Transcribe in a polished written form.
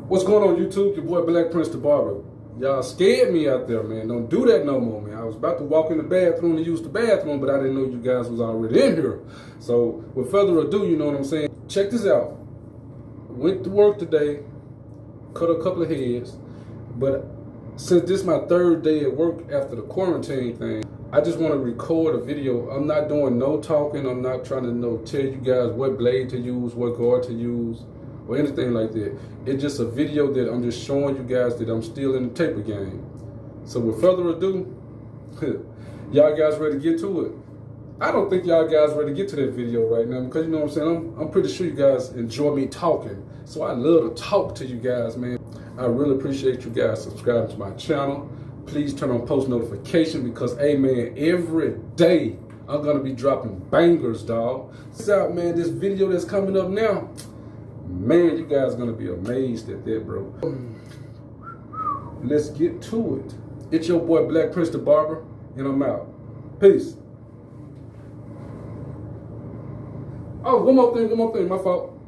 What's going on YouTube? Your boy Black Prince the Barber. Y'all scared me out there, man. Don't do that no more, man. I was about to walk in the bathroom to use the bathroom, but I didn't know you guys was already in here. So with further ado, you know what I'm saying? Check this out. Went to work today, cut a couple of heads, but since this is my third day at work after the quarantine thing, I just want to record a video. I'm not doing no talking. I'm not trying to tell you guys what blade to use, what guard to use, or anything like that. It's just a video that I'm just showing you guys that I'm still in the taper game. So with further ado, y'all guys ready to get to it? I don't think y'all guys ready to get to that video right now because you know what I'm saying, I'm pretty sure you guys enjoy me talking. So I love to talk to you guys, man. I really appreciate you guys subscribing to my channel. Please turn on post notification because, hey man, every day I'm gonna be dropping bangers, dog. Check out, man, this video that's coming up now. Man, you guys are gonna be amazed at that, bro. Let's get to it. It's your boy Black Prince the Barber, and I'm out. Peace. Oh, one more thing, my fault.